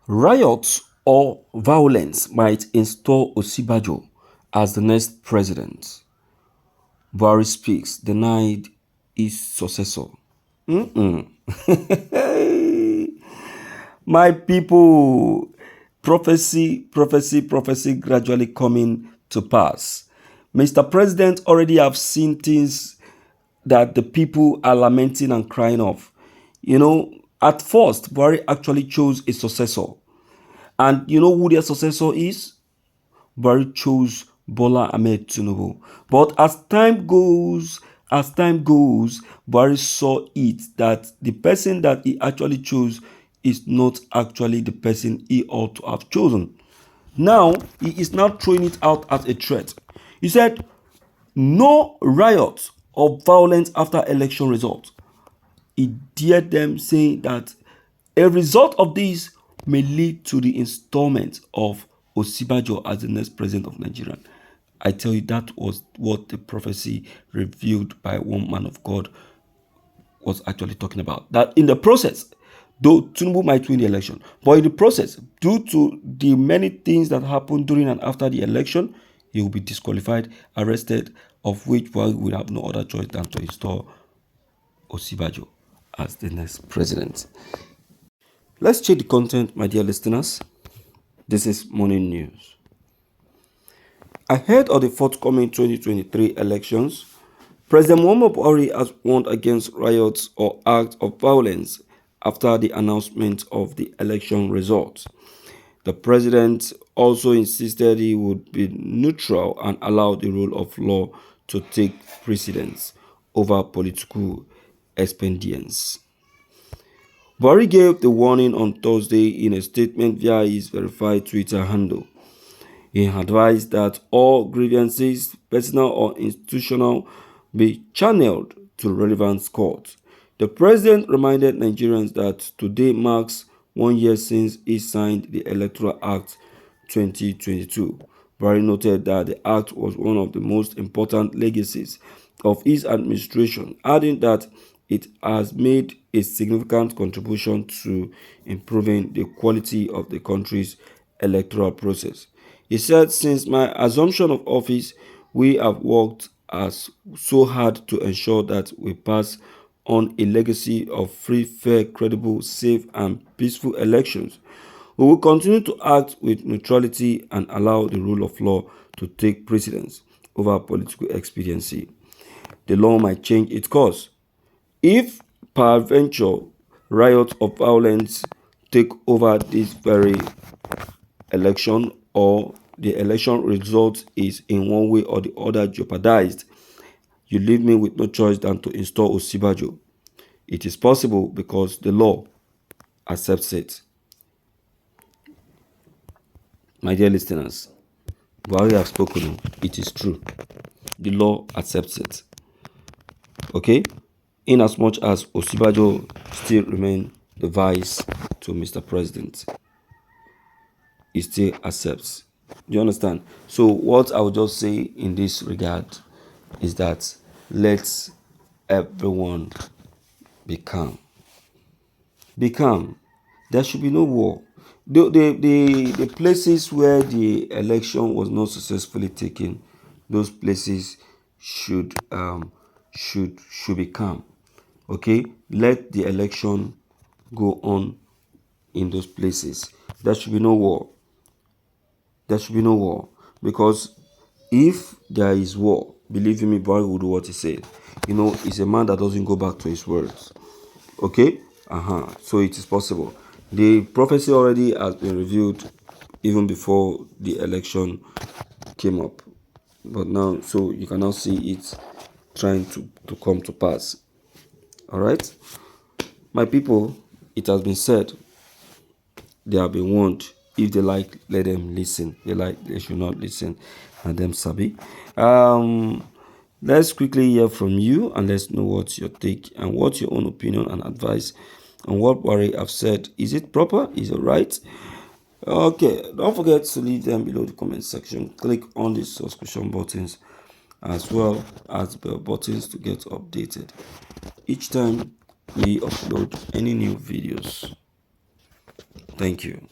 Riots or violence might install Osibajo as the next president. Buhari speaks, denied his successor. My people, prophecy gradually coming to pass. Mr. President already have seen things that the people are lamenting and crying of. At first, Buhari actually chose a successor. And you know who their successor is? Buhari chose Bola Ahmed Tinubu. But as time goes, Buhari saw it that the person that he actually chose is not actually the person he ought to have chosen. Now, he is now throwing it out as a threat. He said, no riot or violence after election result. He dared them, saying that a result of this may lead to the installment of Osibajo as the next president of Nigeria. I tell you, that was what the prophecy revealed by one man of God was actually talking about. That in the process, though Tinubu might win the election, but in the process, due to the many things that happened during and after the election, he will be disqualified, arrested, of which we will have no other choice than to install Osibajo as the next president. Let's check the content, my dear listeners. This is morning news. Ahead of the forthcoming 2023 elections, President Muhammadu Buhari has warned against riots or acts of violence after the announcement of the election results. The president also insisted he would be neutral and allow the rule of law to take precedence over political expedience. Buhari gave the warning on Thursday in a statement via his verified Twitter handle. He advised that all grievances, personal or institutional, be channeled to relevant courts. The president reminded Nigerians that today marks 1 year since he signed the Electoral Act 2022. Buhari noted that the act was one of the most important legacies of his administration, adding that it has made a significant contribution to improving the quality of the country's electoral process. He said, since my assumption of office, we have worked so hard to ensure that we pass on a legacy of free, fair, credible, safe, and peaceful elections. We will continue to act with neutrality and allow the rule of law to take precedence over political expediency. The law might change its course. If peradventure riots of violence take over this very election, or the election result is in one way or the other jeopardized, you leave me with no choice than to install Osibajo. It is possible because the law accepts it. My dear listeners, Buhari have spoken. It is true. The law accepts it. Okay? In as much as Osibajo still remains the vice to Mr. President, he still accepts. Do you understand? So what I would just say in this regard is that let everyone be calm. Be calm. There should be no war. The places where the election was not successfully taken, those places should be calm. Okay, let the election go on in those places. There should be no war. There should be no war, because if there is war, believe me, Buhari will do what he said. He's a man that doesn't go back to his words. Okay, so it is possible. The prophecy already has been revealed even before the election came up, but now, so you can now see it trying to come to pass. All right, my people, it has been said, they have been warned. If they like, let them listen. They should not listen, and them sabi. Let's quickly hear from you, and let's know what's your take and what's your own opinion and advice on what Buhari have said. Is it proper? Is it right? Okay, don't forget to leave them below the comment section. Click on the subscription buttons as well as bell buttons to get updated each time we upload any new videos. Thank you.